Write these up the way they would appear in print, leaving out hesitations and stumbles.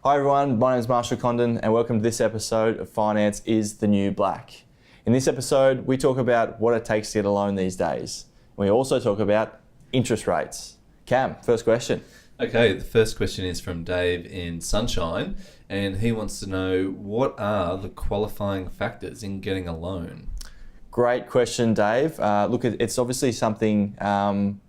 Hi everyone, my name is Marshall Condon and welcome to this episode of Finance is the New Black. In this episode, we talk about what it takes to get a loan these days. We also talk about interest rates. Cam, first question. Okay, the first question is from Dave in Sunshine, and he wants to know, what are the qualifying factors in getting a loan? Great question, Dave. Look, it's obviously something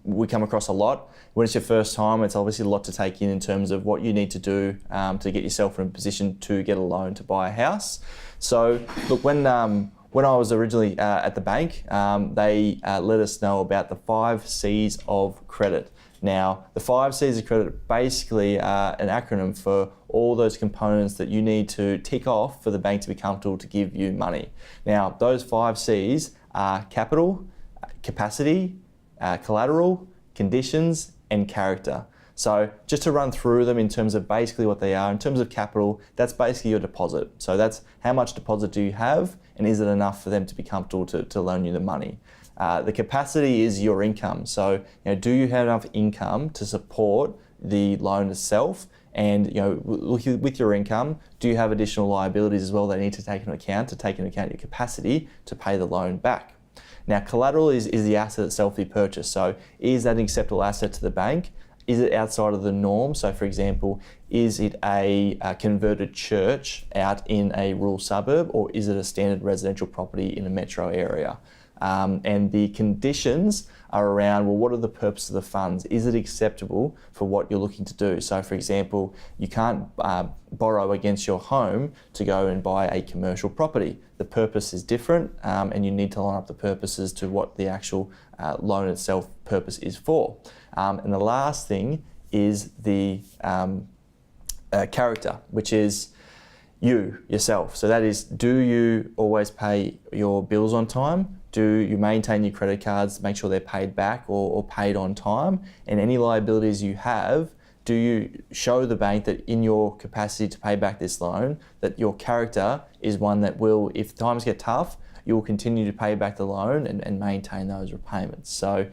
we come across a lot. When it's your first time, it's obviously a lot to take in terms of what you need to do to get yourself in a position to get a loan to buy a house. So, look, when I was originally at the bank, they let us know about the 5 C's of credit. Now, the 5 C's of credit basically are an acronym for all those components that you need to tick off for the bank to be comfortable to give you money. Now, those 5 C's are capital, capacity, collateral, conditions, and character. So just to run through them in terms of basically what they are, in terms of capital, that's basically your deposit. So that's how much deposit do you have and is it enough for them to be comfortable to loan you the money? The capacity is your income. So, do you have enough income to support the loan itself? And, with your income, do you have additional liabilities as well that need to take into account your capacity to pay the loan back? Now, collateral is the asset itself you purchase. So is that an acceptable asset to the bank? Is it outside of the norm? So for example, is it a converted church out in a rural suburb, or is it a standard residential property in a metro area? And the conditions are around, well, what are the purposes of the funds? Is it acceptable for what you're looking to do? So for example, you can't borrow against your home to go and buy a commercial property. The purpose is different, and you need to line up the purposes to what the actual loan itself purpose is for. And the last thing is the character, which is yourself. So that is, do you always pay your bills on time? Do you maintain your credit cards, make sure they're paid back or paid on time? And any liabilities you have, do you show the bank that in your capacity to pay back this loan, that your character is one that will, if times get tough, you will continue to pay back the loan and maintain those repayments. So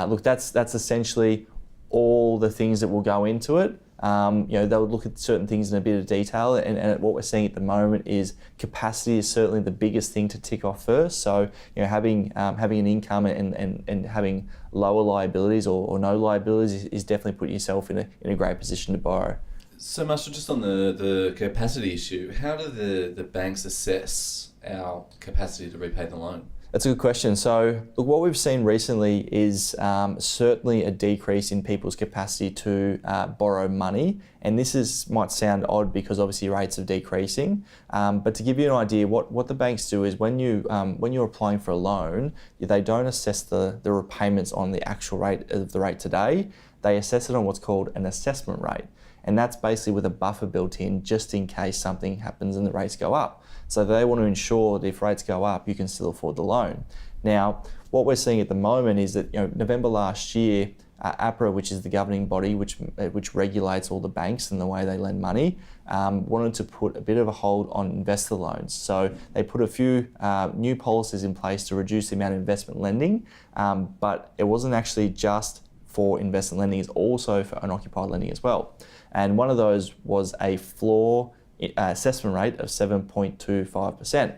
look, that's essentially all the things that will go into it. They would look at certain things in a bit of detail, and what we're seeing at the moment is capacity is certainly the biggest thing to tick off first. So having an income and having lower liabilities or no liabilities is definitely putting yourself in a great position to borrow. So Marshall, just on the capacity issue, how do the banks assess our capacity to repay the loan? That's a good question. So, look, what we've seen recently is certainly a decrease in people's capacity to borrow money. And this might sound odd because obviously rates are decreasing. But to give you an idea, what the banks do is when you're applying for a loan, they don't assess the repayments on the actual rate of the rate today. They assess it on what's called an assessment rate. And that's basically with a buffer built in just in case something happens and the rates go up. So they want to ensure that if rates go up, you can still afford the loan. Now, what we're seeing at the moment is that November last year, APRA, which is the governing body which regulates all the banks and the way they lend money, wanted to put a bit of a hold on investor loans. So they put a few new policies in place to reduce the amount of investment lending, but it wasn't actually just for investment lending, it's also for unoccupied lending as well. And one of those was a floor assessment rate of 7.25%.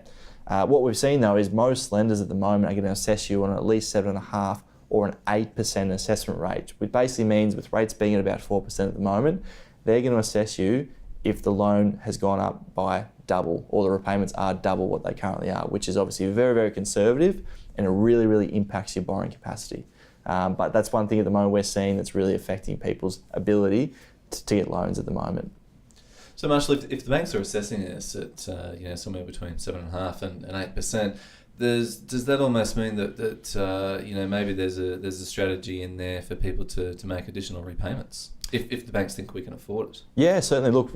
What we've seen though is most lenders at the moment are going to assess you on at least 7.5% or an 8% assessment rate, which basically means with rates being at about 4% at the moment, they're going to assess you if the loan has gone up by double or the repayments are double what they currently are, which is obviously very, very conservative and it really, really impacts your borrowing capacity. But that's one thing at the moment we're seeing that's really affecting people's ability to get loans at the moment. So Marshall, if the banks are assessing this at somewhere between 7.5% and 8%, does that almost mean that maybe there's a strategy in there for people to make additional repayments if the banks think we can afford it? Yeah, certainly. Look,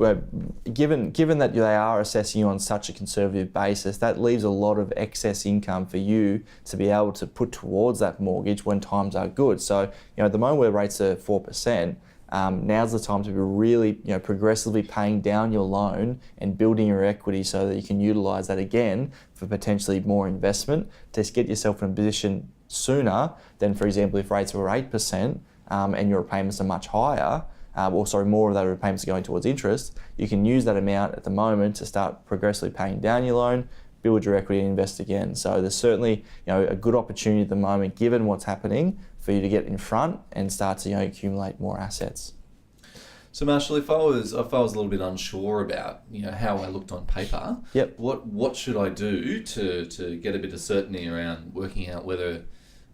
given that they are assessing you on such a conservative basis, that leaves a lot of excess income for you to be able to put towards that mortgage when times are good. So at the moment where rates are 4%. Now's the time to be really, progressively paying down your loan and building your equity so that you can utilise that again for potentially more investment to get yourself in a position sooner than, for example, if rates were 8% and your repayments are much higher, more of that repayments are going towards interest, you can use that amount at the moment to start progressively paying down your loan, build your equity and invest again. So there's certainly a good opportunity at the moment, given what's happening, for you to get in front and start to accumulate more assets. So Marshall, if I was a little bit unsure about how I looked on paper, yep. What should I do to get a bit of certainty around working out whether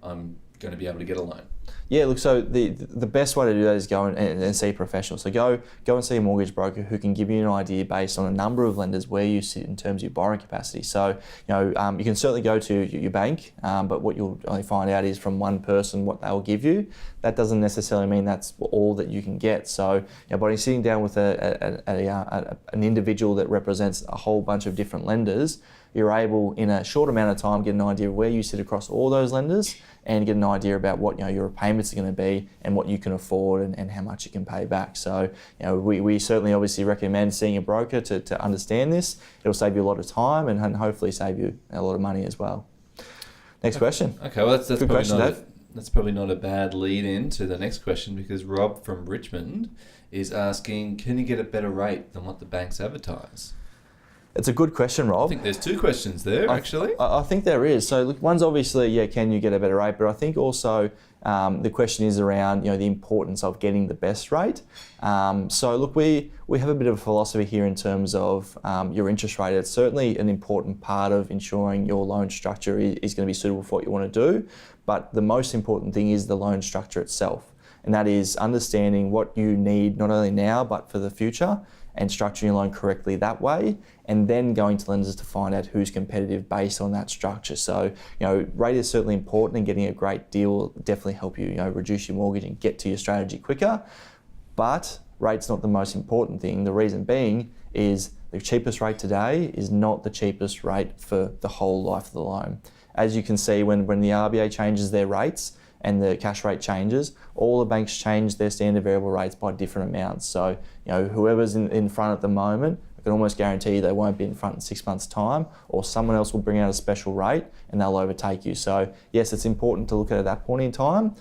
I'm going to be able to get a loan? Yeah, look, so the best way to do that is go and see a professional. So go and see a mortgage broker who can give you an idea based on a number of lenders where you sit in terms of your borrowing capacity. So you can certainly go to your bank, but what you'll only find out is from one person what they'll give you. That doesn't necessarily mean that's all that you can get. So by sitting down with an individual that represents a whole bunch of different lenders, you're able in a short amount of time get an idea of where you sit across all those lenders and get an idea about what your repayments are going to be and what you can afford and how much you can pay back. So we certainly obviously recommend seeing a broker to understand this. It'll save you a lot of time and hopefully save you a lot of money as well. Next question. Okay, well that's good question, Dave. That's probably not a bad lead in to the next question, because Rob from Richmond is asking, can you get a better rate than what the banks advertise? It's a good question, Rob. I think there's two questions there, actually. I think there is. So look, one's obviously, can you get a better rate? But I think also the question is around, the importance of getting the best rate. So look, we have a bit of a philosophy here in terms of your interest rate. It's certainly an important part of ensuring your loan structure is going to be suitable for what you want to do. But the most important thing is the loan structure itself. And that is understanding what you need, not only now, but for the future, and structuring your loan correctly that way, and then going to lenders to find out who's competitive based on that structure. So, rate is certainly important, and getting a great deal will definitely help you, reduce your mortgage and get to your strategy quicker. But rate's not the most important thing. The reason being is the cheapest rate today is not the cheapest rate for the whole life of the loan. As you can see, when the RBA changes their rates, and the cash rate changes, all the banks change their standard variable rates by different amounts. So, whoever's in front at the moment, I can almost guarantee you they won't be in front in 6 months' time, or someone else will bring out a special rate and they'll overtake you. So, yes, it's important to look at that point in time,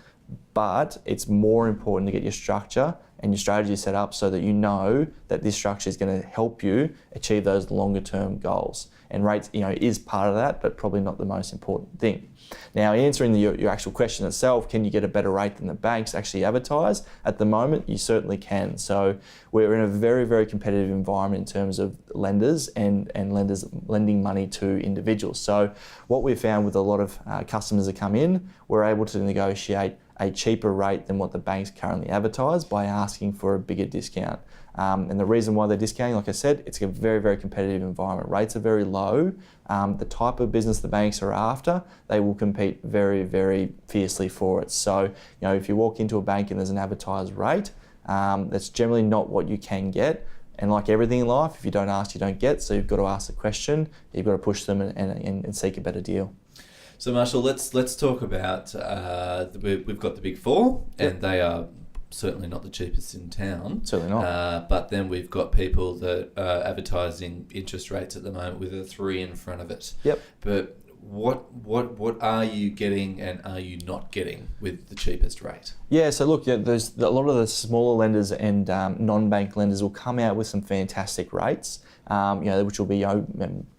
but it's more important to get your structure and your strategy set up so that you know that this structure is going to help you achieve those longer term goals. And rates, is part of that, but probably not the most important thing. Now, answering your actual question itself, can you get a better rate than the banks actually advertise? At the moment, you certainly can. So we're in a very, very competitive environment in terms of lenders and lenders lending money to individuals. So what we've found with a lot of customers that come in, we're able to negotiate a cheaper rate than what the banks currently advertise by asking for a bigger discount. And the reason why they're discounting, like I said, it's a very, very competitive environment. Rates are very low. The type of business the banks are after, they will compete very, very fiercely for it. So, if you walk into a bank and there's an advertised rate, that's generally not what you can get. And like everything in life, if you don't ask, you don't get. So you've got to ask the question, you've got to push them and seek a better deal. So Marshall, let's talk about, we've got the big four, and they are certainly not the cheapest in town. Certainly not. But then we've got people that are advertising interest rates at the moment with a 3 in front of it. Yep. But what are you getting and are you not getting with the cheapest rate? Yeah, so look, there's a lot of the smaller lenders and non-bank lenders will come out with some fantastic rates, which will be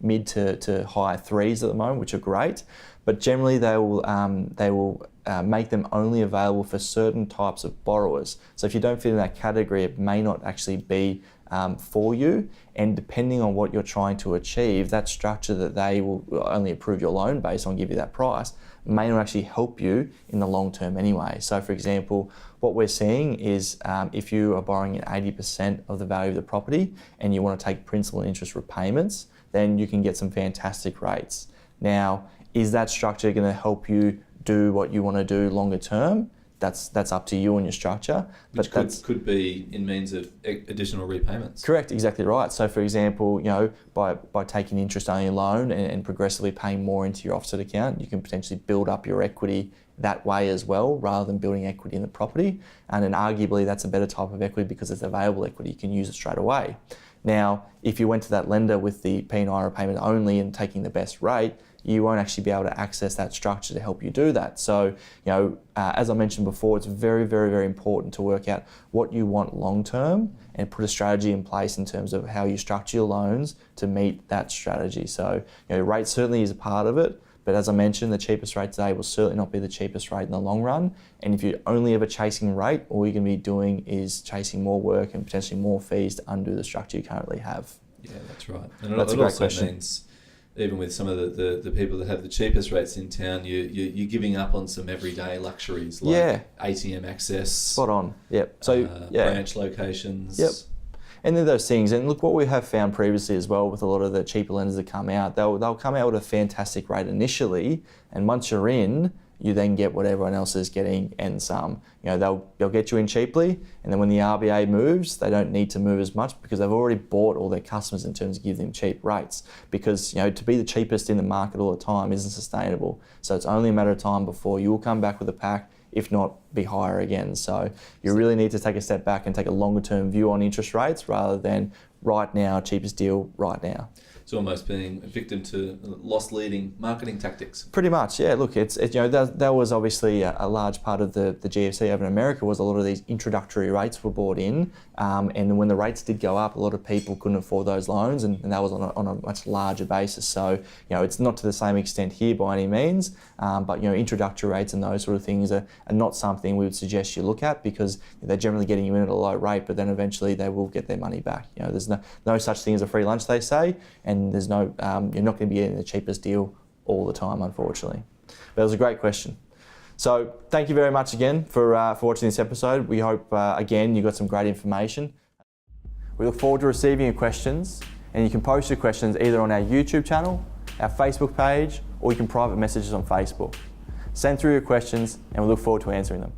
mid to high 3s at the moment, which are great. But generally, they will make them only available for certain types of borrowers. So if you don't fit in that category, it may not actually be for you. And depending on what you're trying to achieve, that structure that they will only approve your loan based on, give you that price, may not actually help you in the long term anyway. So for example, what we're seeing is if you are borrowing at 80% of the value of the property and you want to take principal and interest repayments, then you can get some fantastic rates. Now, is that structure going to help you do what you want to do longer term? That's up to you and your structure. Which could be in means of additional repayments. Correct, exactly right. So for example, by taking interest only loan and progressively paying more into your offset account, you can potentially build up your equity that way as well, rather than building equity in the property. And then arguably that's a better type of equity because it's available equity. You can use it straight away. Now, if you went to that lender with the P&I repayment only and taking the best rate, you won't actually be able to access that structure to help you do that. So, as I mentioned before, it's very, very, very important to work out what you want long term and put a strategy in place in terms of how you structure your loans to meet that strategy. So, rate certainly is a part of it. But as I mentioned, the cheapest rate today will certainly not be the cheapest rate in the long run. And if you're only ever chasing rate, all you're going to be doing is chasing more work and potentially more fees to undo the structure you currently have. Yeah, that's right. And that's it a great also question. Means, even with some of the people that have the cheapest rates in town, you're giving up on some everyday luxuries like ATM access. Spot on. Yep. So branch locations. Yep. And then those things, and look what we have found previously as well with a lot of the cheaper lenders that come out, they'll come out with a fantastic rate initially, and once you're in, you then get what everyone else is getting and some. They'll get you in cheaply, and then when the RBA moves, they don't need to move as much because they've already bought all their customers in terms of giving them cheap rates. Because to be the cheapest in the market all the time isn't sustainable. So it's only a matter of time before you will come back with a pack, if not be higher again. So you really need to take a step back and take a longer term view on interest rates rather than right now, cheapest deal right now. It's almost being a victim to loss leading marketing tactics. Pretty much, yeah. Look, that was obviously a large part of the GFC over in America was a lot of these introductory rates were brought in, and when the rates did go up, a lot of people couldn't afford those loans, and that was on a much larger basis. So it's not to the same extent here by any means, but introductory rates and those sort of things are not something we would suggest you look at because they're generally getting you in at a low rate, but then eventually they will get their money back. There's no such thing as a free lunch, they say, and there's no you're not going to be getting the cheapest deal all the time, unfortunately. But it was a great question. So thank you very much again for watching this episode. We hope again you got some great information. We look forward to receiving your questions, and you can post your questions either on our YouTube channel, our Facebook page, or you can private message us on Facebook. Send through your questions, and we look forward to answering them.